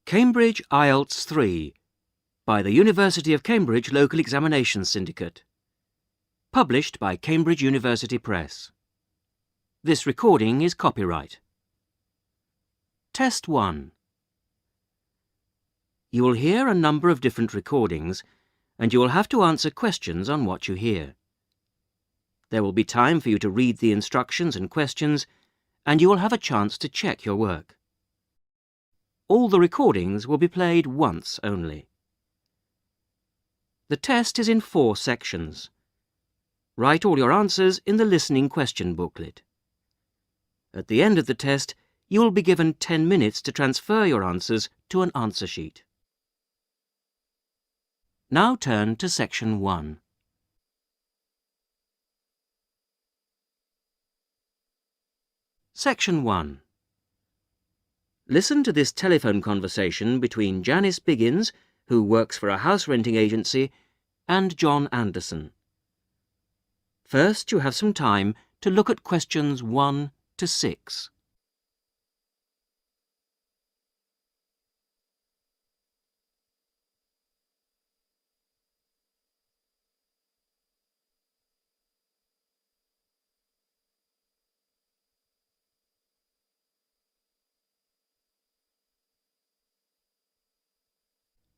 Cambridge IELTS 3 by the University of Cambridge Local Examinations Syndicate. Published by Cambridge University Press. This recording is copyright. Test 1. You will hear a number of different recordings and you will have to answer questions on what you hear. There will be time for you to read the instructions and questions and you will have a chance to check your work. All the recordings will be played once only. The test is in 4 sections. Write all your answers in the listening question booklet. At the end of the test, you will be given 10 minutes to transfer your answers to an answer sheet. Now turn to Section 1. Section 1. Listen to this telephone conversation between Janice Biggins, who works for a house renting agency, and John Anderson. First, you have some time to look at questions 1 to 6.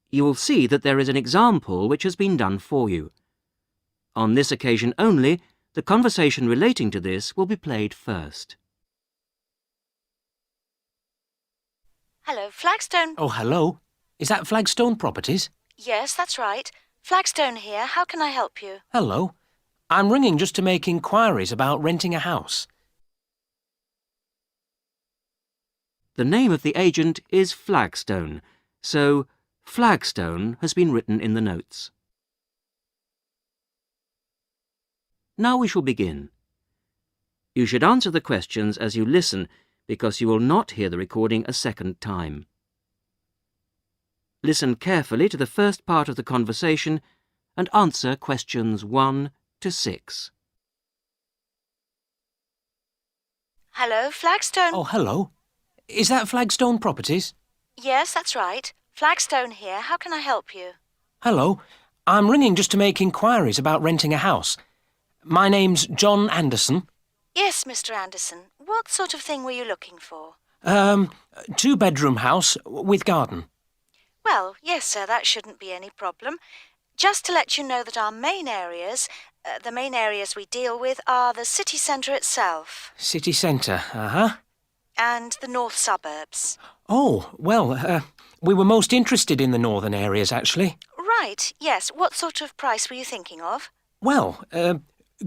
You will see that there is an example which has been done for you. On this occasion only, the conversation relating to this will be played first. Hello, Flagstone. Oh, hello. Is that Flagstone Properties? Yes, that's right. Flagstone here. How can I help you? Hello. I'm ringing just to make inquiries about renting a house. The name of the agent is Flagstone, so Flagstone has been written in the notes. Now we shall begin. You should answer the questions as you listen because you will not hear the recording a second time. Listen carefully to the first part of the conversation and answer questions 1 to 6. Hello, Flagstone. Oh, hello. Is that Flagstone Properties? Yes, that's right. Flagstone here. How can I help you? Hello. I'm ringing just to make inquiries about renting a house. My name's John Anderson. Yes, Mr. Anderson. What sort of thing were you looking for? 2-bedroom house with garden. Well, yes, sir, that shouldn't be any problem. Just to let you know that our main areas, the main areas we deal with are the city centre itself. City centre, uh-huh. And the north suburbs. Oh, well, we were most interested in the northern areas, actually. Right, yes. What sort of price were you thinking of? Well,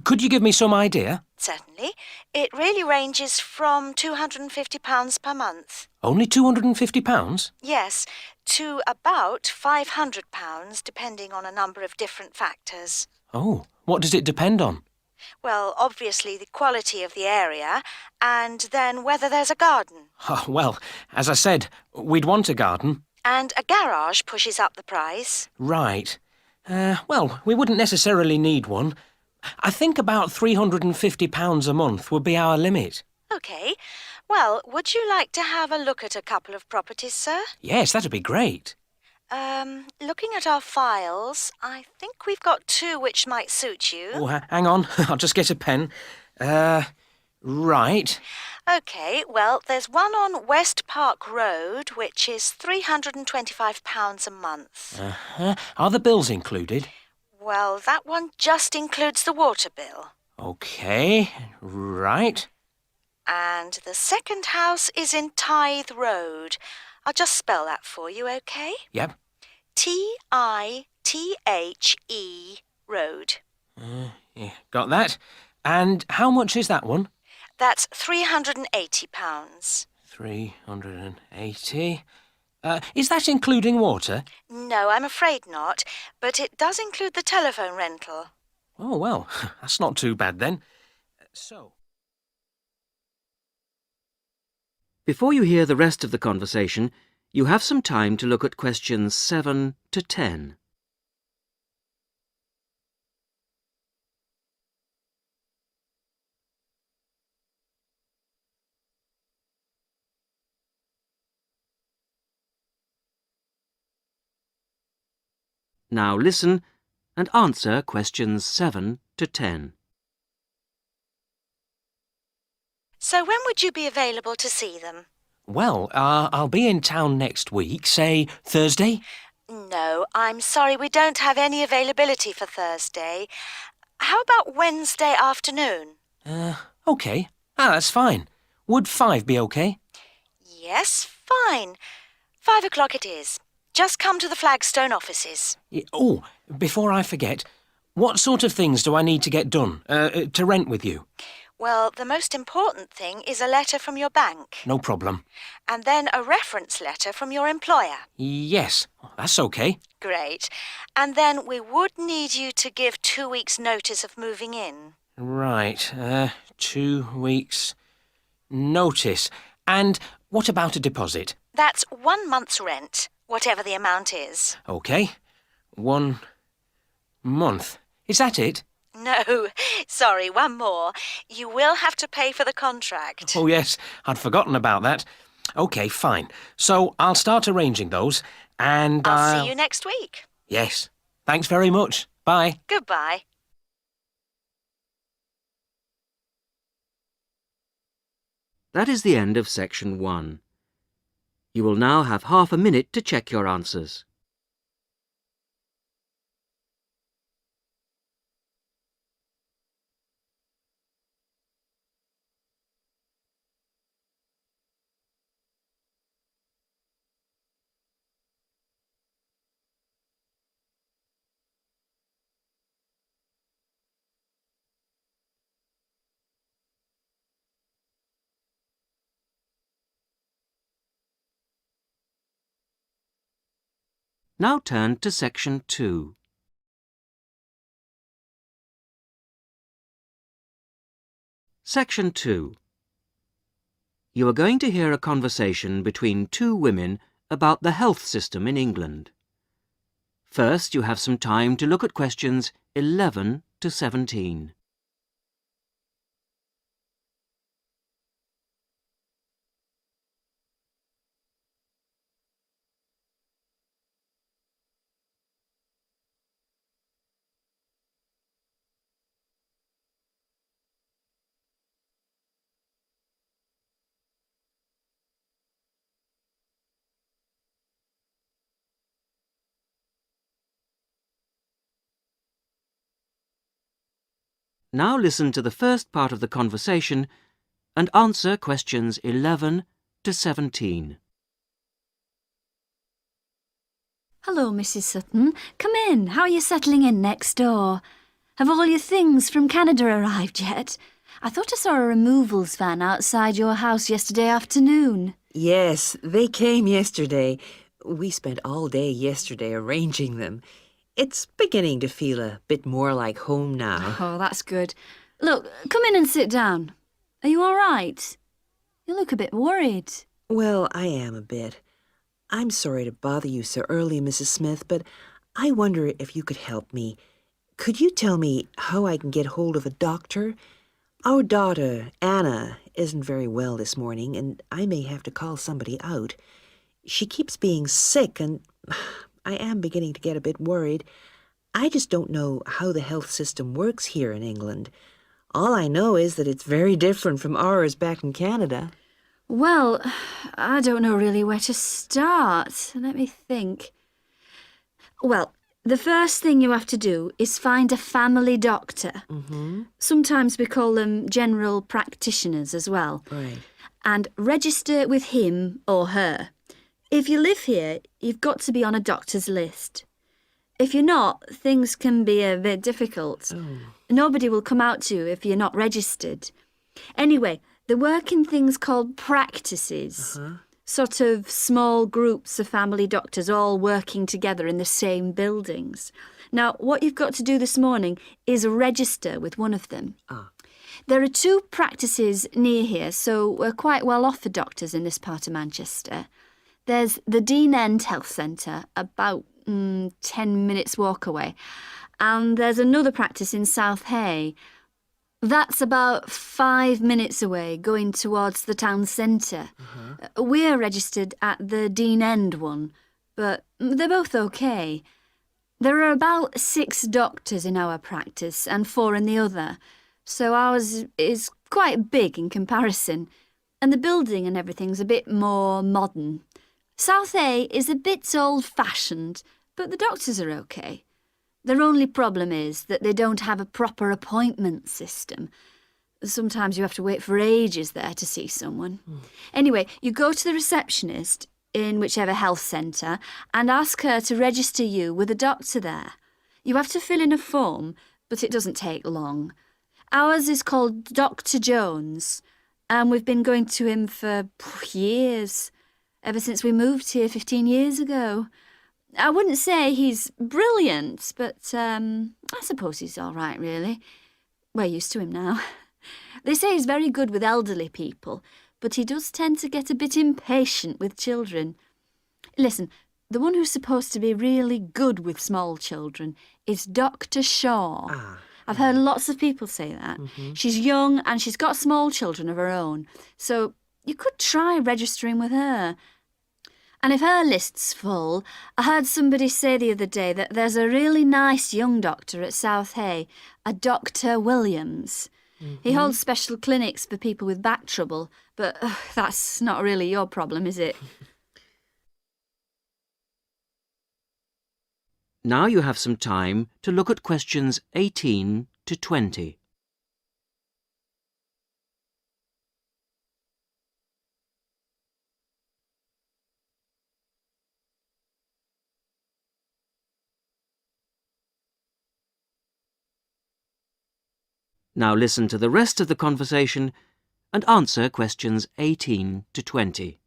could you give me some idea? Certainly. It really ranges from £250 per month. Only £250? Yes, to about £500, depending on a number of different factors. Oh, what does it depend on? Well, obviously the quality of the area, and then whether there's a garden. Oh, well, as I said, we'd want a garden. And a garage pushes up the price. Right. Well, we wouldn't necessarily need one. I think about £350 a month would be our limit. OK. Well, would you like to have a look at a couple of properties, sir? Yes, that'd be great. Looking at our files, I think we've got 2 which might suit you. Oh, hang on. I'll just get a pen. Right. OK, well, there's one on West Park Road, which is £325 a month. Uh-huh. Are the bills included? Well, that one just includes the water bill. OK, right. And the second house is in Tithe Road. I'll just spell that for you, OK? Yep. Tithe Road. Yeah, got that. And how much is that one? That's £380. 380. Is that including water? No, I'm afraid not, but it does include the telephone rental. Oh, well, that's not too bad then. Before you hear the rest of the conversation, you have some time to look at questions 7 to 10. Now listen and answer questions 7 to 10. So when would you be available to see them? Well, I'll be in town next week, say Thursday. No, I'm sorry, we don't have any availability for Thursday. How about Wednesday afternoon? OK. That's fine. Would 5 be OK? Yes, fine. 5 o'clock it is. Just come to the Flagstone offices. Oh, before I forget, what sort of things do I need to get done, to rent with you? Well, the most important thing is a letter from your bank. No problem. And then a reference letter from your employer. Yes, that's OK. Great. And then we would need you to give 2 weeks' notice of moving in. Right, 2 weeks' notice. And what about a deposit? That's 1 month's rent, whatever the amount is. OK. 1 month. Is that it? No, sorry, one more. You will have to pay for the contract. Oh, yes, I'd forgotten about that. OK, fine. So I'll start arranging those, and I'll see you next week. Yes. Thanks very much. Bye. Goodbye. That is the end of section 1. You will now have half a minute to check your answers. Now turn to section 2. Section 2. You are going to hear a conversation between 2 women about the health system in England. First, you have some time to look at questions 11 to 17. Now listen to the first part of the conversation and answer questions 11 to 17. Hello, Mrs. Sutton. Come in. How are you settling in next door? Have all your things from Canada arrived yet? I thought I saw a removals van outside your house yesterday afternoon. Yes, they came yesterday. We spent all day yesterday arranging them. It's beginning to feel a bit more like home now. Oh, that's good. Look, come in and sit down. Are you all right? You look a bit worried. Well, I am a bit. I'm sorry to bother you so early, Mrs. Smith, but I wonder if you could help me. Could you tell me how I can get hold of a doctor? Our daughter, Anna, isn't very well this morning, and I may have to call somebody out. She keeps being sick, and I am beginning to get a bit worried. I just don't know how the health system works here in England. All I know is that it's very different from ours back in Canada. Well, I don't know really where to start. Let me think. Well, the first thing you have to do is find a family doctor. Mm-hmm. Sometimes we call them general practitioners as well. Right. And register with him or her. If you live here, you've got to be on a doctor's list. If you're not, things can be a bit difficult. Oh. Nobody will come out to you if you're not registered. Anyway, they work in things called practices. Sort of small groups of family doctors all working together in the same buildings. Now, what you've got to do this morning is register with one of them. There are 2 practices near here, so we're quite well off for doctors in this part of Manchester. There's the Dean End Health Centre, about 10 minutes walk away. And there's another practice in South Hay. That's about 5 minutes away, going towards the town centre. We're registered at the Dean End one, but they're both OK. There are about 6 doctors in our practice and 4 in the other, so ours is quite big in comparison, and the building and everything's a bit more modern. South A is a bit old-fashioned, but the doctors are okay. Their only problem is that they don't have a proper appointment system. Sometimes you have to wait for ages there to see someone. Anyway, you go to the receptionist in whichever health centre and ask her to register you with a doctor there. You have to fill in a form, but it doesn't take long. Ours is called Dr. Jones, and we've been going to him for years, ever since we moved here 15 years ago. I wouldn't say he's brilliant, but I suppose he's all right, really. We're used to him now. They say he's very good with elderly people, but he does tend to get a bit impatient with children. Listen, the one who's supposed to be really good with small children is Dr. Shaw. I've heard lots of people say that. She's young and she's got small children of her own, so you could try registering with her. And if her list's full, I heard somebody say the other day that there's a really nice young doctor at South Hay, a Dr. Williams. He holds special clinics for people with back trouble, but that's not really your problem, is it? Now you have some time to look at questions 18 to 20. Now listen to the rest of the conversation and answer questions 18 to 20.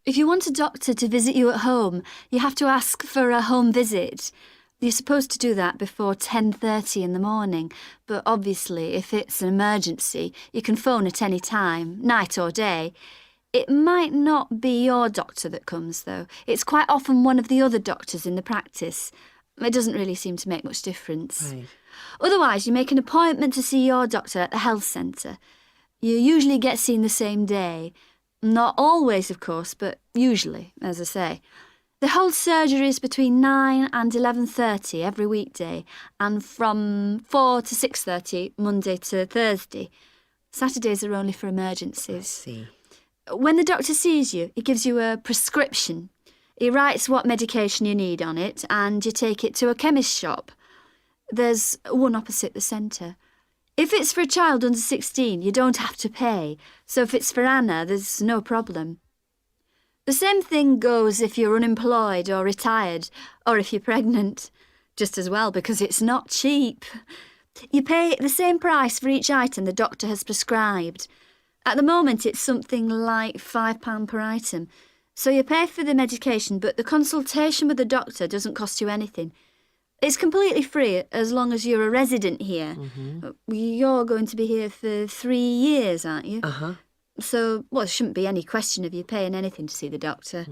If you want a doctor to visit you at home, you have to ask for a home visit. You're supposed to do that before 10:30 in the morning, but obviously if it's an emergency, you can phone at any time, night or day. It might not be your doctor that comes, though. It's quite often one of the other doctors in the practice. It doesn't really seem to make much difference. Right. Otherwise, you make an appointment to see your doctor at the health centre. You usually get seen the same day. Not always, of course, but usually, as I say. They hold surgeries between 9 and 11:30 every weekday, and from 4 to 6:30 Monday to Thursday. Saturdays are only for I emergencies. see. When the doctor sees you, he gives you a prescription. He writes what medication you need on it, and you take it to a chemist shop. There's one opposite the centre. If it's for a child under 16, you don't have to pay, so if it's for Anna, there's no problem. The same thing goes if you're unemployed or retired, or if you're pregnant. Just as well, because it's not cheap. You pay the same price for each item the doctor has prescribed. At the moment, it's something like £5 per item. So you pay for the medication, but the consultation with the doctor doesn't cost you anything. It's completely free as long as you're a resident here. You're going to be here for 3 years, aren't you? So, there shouldn't be any question of you paying anything to see the doctor.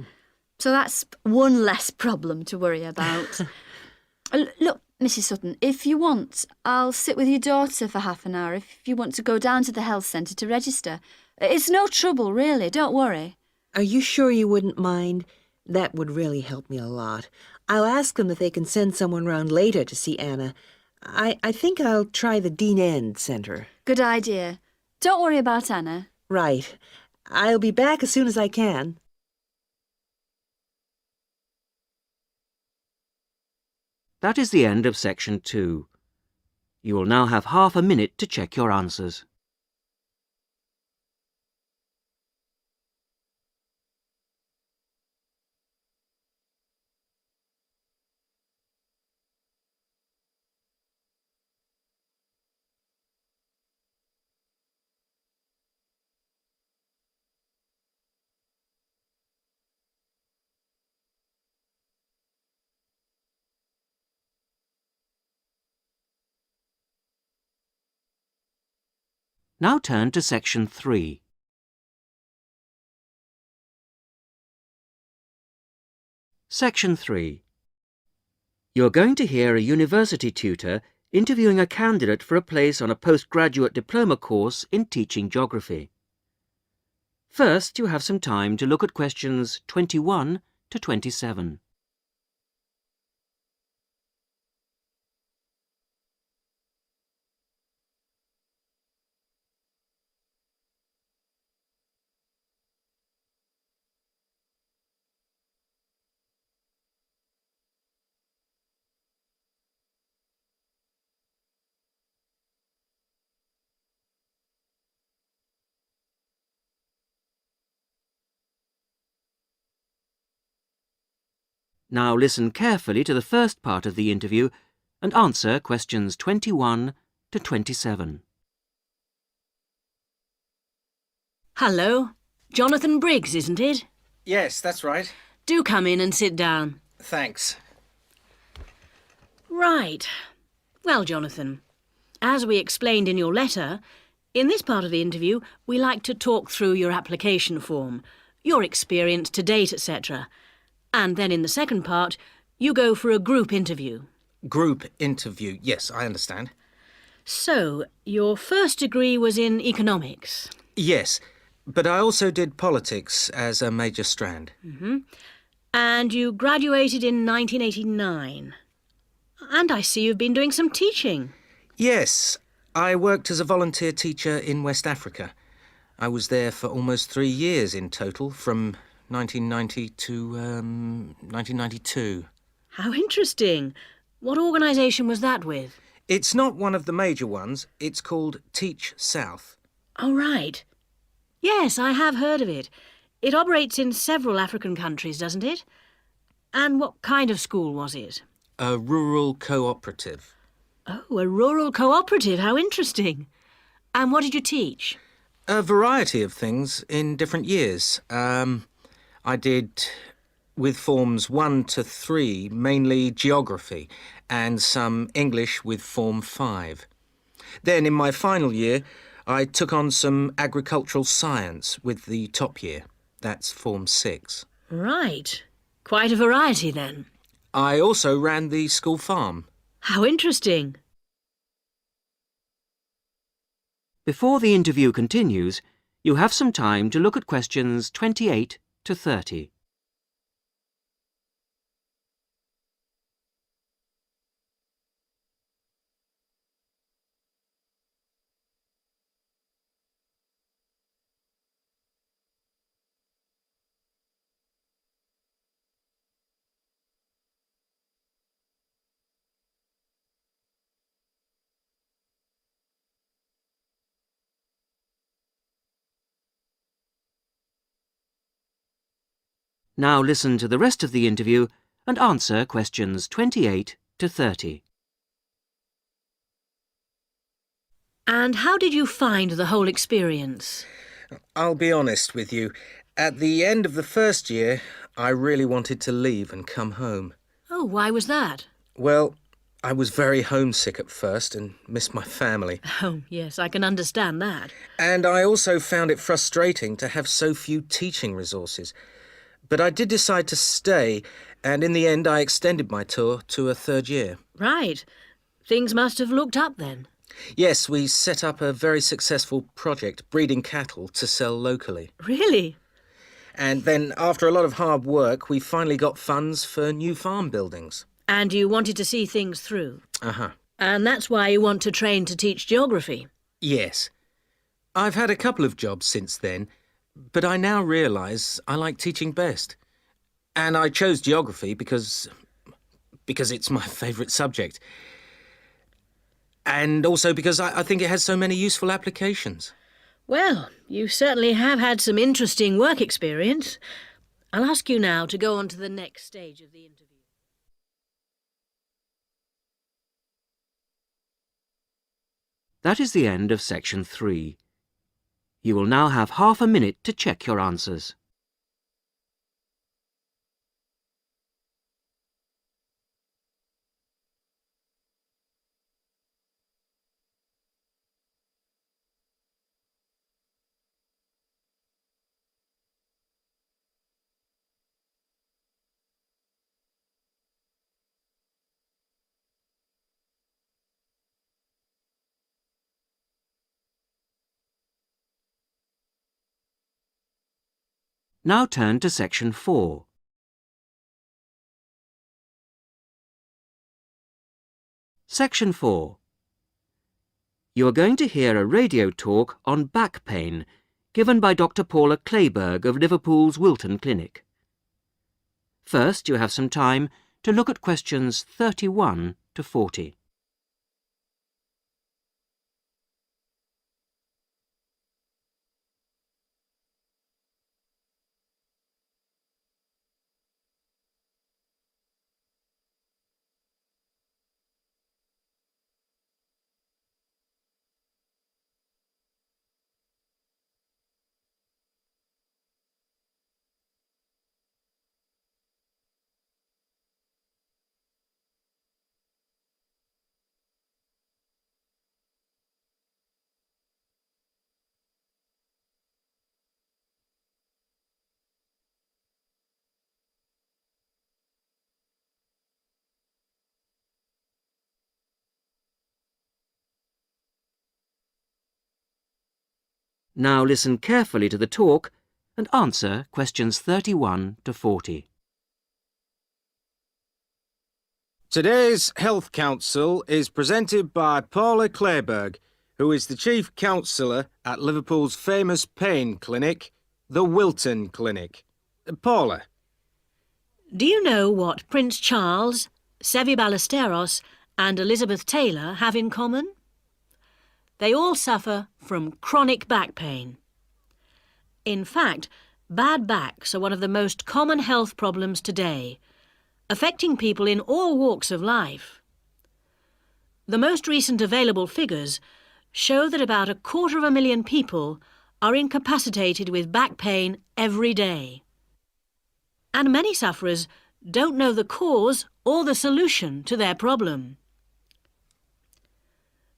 So that's one less problem to worry about. Look, Mrs. Sutton, if you want, I'll sit with your daughter for half an hour if you want to go down to the health centre to register. It's no trouble, really, don't worry. Are you sure you wouldn't mind? That would really help me a lot. I'll ask them if they can send someone round later to see Anna. I think I'll try the Dean End Centre. Good idea. Don't worry about Anna. Right. I'll be back as soon as I can. That is the end of section 2. You will now have half a minute to check your answers. Now turn to section 3. Section 3. You are going to hear a university tutor interviewing a candidate for a place on a postgraduate diploma course in teaching geography. First, you have some time to look at questions 21 to 27. Now listen carefully to the first part of the interview and answer questions 21 to 27. Hello. Jonathan Briggs, isn't it? Yes, that's right. Do come in and sit down. Thanks. Right. Well, Jonathan, as we explained in your letter, in this part of the interview, we like to talk through your application form, your experience to date, etc. And then in the second part, you go for a group interview. Group interview. Yes, I understand. So, your first degree was in economics. Yes, but I also did politics as a major strand. And you graduated in 1989. And I see you've been doing some teaching. Yes, I worked as a volunteer teacher in West Africa. I was there for almost 3 years in total, from 1990 to 1992. How interesting. What organisation was that with? It's not one of the major ones. It's called Teach South. Oh, right. Yes, I have heard of it. It operates in several African countries, doesn't it? And what kind of school was it? A rural cooperative. Oh, a rural cooperative. How interesting. And what did you teach? A variety of things in different years. I did, with forms 1 to 3, mainly geography, and some English with form 5. Then, in my final year, I took on some agricultural science with the top year. That's form 6. Right. Quite a variety, then. I also ran the school farm. How interesting. Before the interview continues, you have some time to look at questions 28 to 30. Now listen to the rest of the interview and answer questions 28 to 30. And how did you find the whole experience? I'll be honest with you. At the end of the first year, I really wanted to leave and come home. Oh, why was that? Well, I was very homesick at first and missed my family. Oh, yes, I can understand that. And I also found it frustrating to have so few teaching resources. But I did decide to stay, and in the end I extended my tour to a 3rd year. Right. Things must have looked up then. Yes, we set up a very successful project, breeding cattle to sell locally. Really? And then, after a lot of hard work, we finally got funds for new farm buildings. And you wanted to see things through. Uh-huh. And that's why you want to train to teach geography. Yes. I've had a couple of jobs since then, but I now realise I like teaching best. And I chose geography because it's my favourite subject. And also because I think it has so many useful applications. Well, you certainly have had some interesting work experience. I'll ask you now to go on to the next stage of the interview. That is the end of section 3. You will now have half a minute to check your answers. Now turn to section 4. Section 4. You are going to hear a radio talk on back pain given by Dr. Paula Clayburgh of Liverpool's Wilton Clinic. First, you have some time to look at questions 31 to 40. Now listen carefully to the talk and answer questions 31 to 40. Today's Health Council is presented by Paula Clayburgh, who is the Chief Counsellor at Liverpool's famous pain clinic, the Wilton Clinic. Paula. Do you know what Prince Charles, Sevi Ballesteros and Elizabeth Taylor have in common? They all suffer from chronic back pain. In fact, bad backs are one of the most common health problems today, affecting people in all walks of life. The most recent available figures show that about 250,000 people are incapacitated with back pain every day. And many sufferers don't know the cause or the solution to their problem.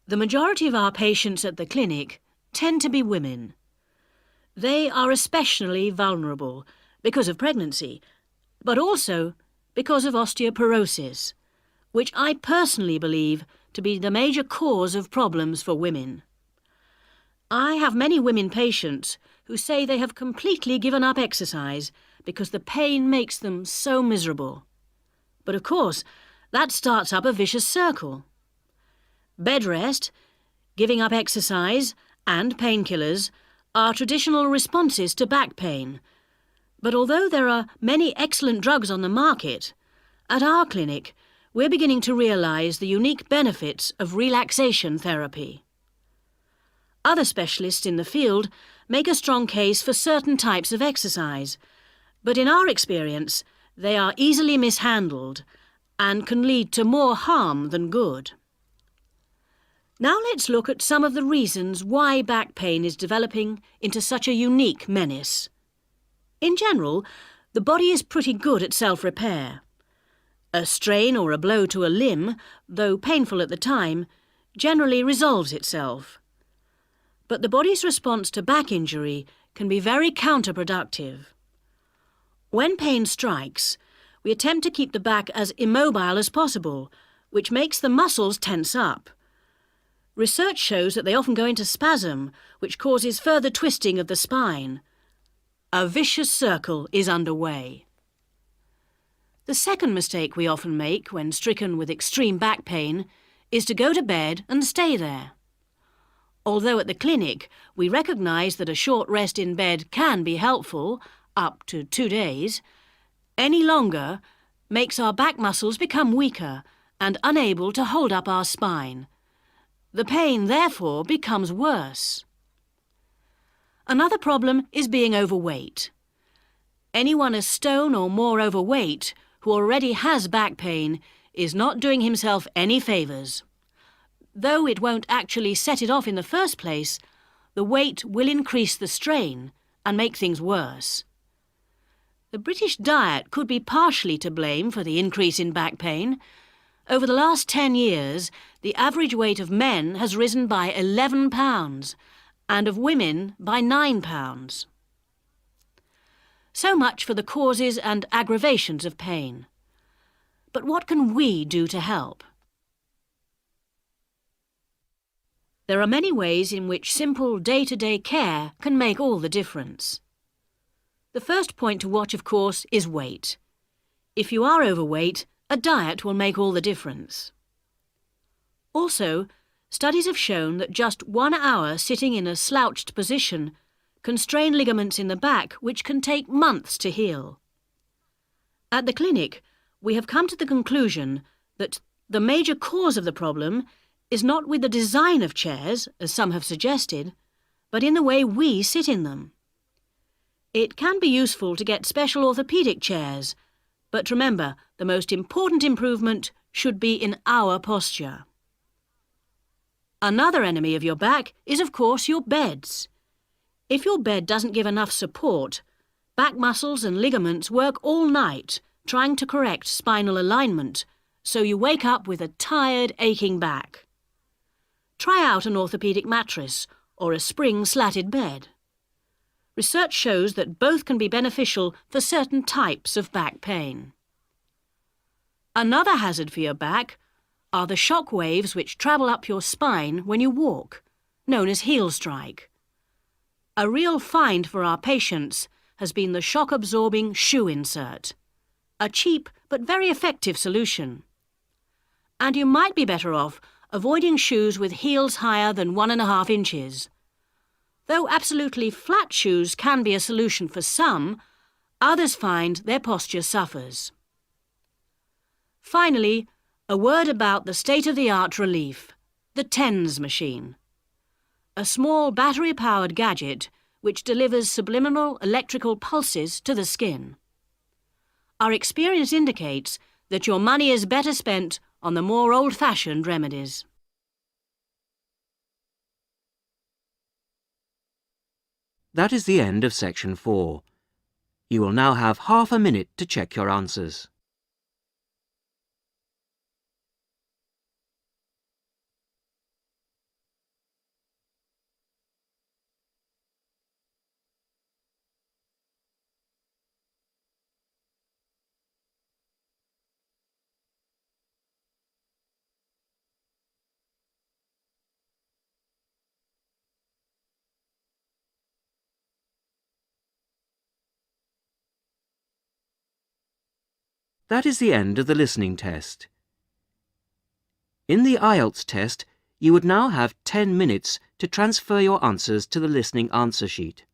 The majority of our patients at the clinic tend to be women. They are especially vulnerable because of pregnancy, but also because of osteoporosis, which I personally believe to be the major cause of problems for women. I have many women patients who say they have completely given up exercise because the pain makes them so miserable. But of course, that starts up a vicious circle. Bed rest, giving up exercise and painkillers are traditional responses to back pain. But although there are many excellent drugs on the market, at our clinic we're beginning to realise the unique benefits of relaxation therapy. Other specialists in the field make a strong case for certain types of exercise, but in our experience they are easily mishandled and can lead to more harm than good. Now let's look at some of the reasons why back pain is developing into such a unique menace. In general, the body is pretty good at self-repair. A strain or a blow to a limb, though painful at the time, generally resolves itself. But the body's response to back injury can be very counterproductive. When pain strikes, we attempt to keep the back as immobile as possible, which makes the muscles tense up. Research shows that they often go into spasm, which causes further twisting of the spine. A vicious circle is underway. The second mistake we often make when stricken with extreme back pain is to go to bed and stay there. Although at the clinic we recognise that a short rest in bed can be helpful, up to 2 days, any longer makes our back muscles become weaker and unable to hold up our spine. The pain, therefore, becomes worse. Another problem is being overweight. Anyone a stone or more overweight who already has back pain is not doing himself any favours. Though it won't actually set it off in the first place, the weight will increase the strain and make things worse. The British diet could be partially to blame for the increase in back pain. Over the last 10 years, the average weight of men has risen by 11 pounds and of women by 9 pounds. So much for the causes and aggravations of pain. But what can we do to help? There are many ways in which simple day-to-day care can make all the difference. The first point to watch, of course, is weight. If you are overweight, a diet will make all the difference. Also, studies have shown that just 1 hour sitting in a slouched position can strain ligaments in the back which can take months to heal. At the clinic, we have come to the conclusion that the major cause of the problem is not with the design of chairs, as some have suggested, but in the way we sit in them. It can be useful to get special orthopaedic chairs, but remember, the most important improvement should be in our posture. Another enemy of your back is, of course, your beds. If your bed doesn't give enough support, back muscles and ligaments work all night trying to correct spinal alignment, so you wake up with a tired, aching back. Try out an orthopaedic mattress or a spring-slatted bed. Research shows that both can be beneficial for certain types of back pain. Another hazard for your back are the shock waves which travel up your spine when you walk, known as heel strike. A real find for our patients has been the shock-absorbing shoe insert. A cheap but very effective solution. And you might be better off avoiding shoes with heels higher than 1.5 inches. Though absolutely flat shoes can be a solution for some, others find their posture suffers. Finally, a word about the state-of-the-art relief, the TENS machine. A small battery-powered gadget which delivers subliminal electrical pulses to the skin. Our experience indicates that your money is better spent on the more old-fashioned remedies. That is the end of section 4. You will now have half a minute to check your answers. That is the end of the listening test. In the IELTS test, you would now have 10 minutes to transfer your answers to the listening answer sheet.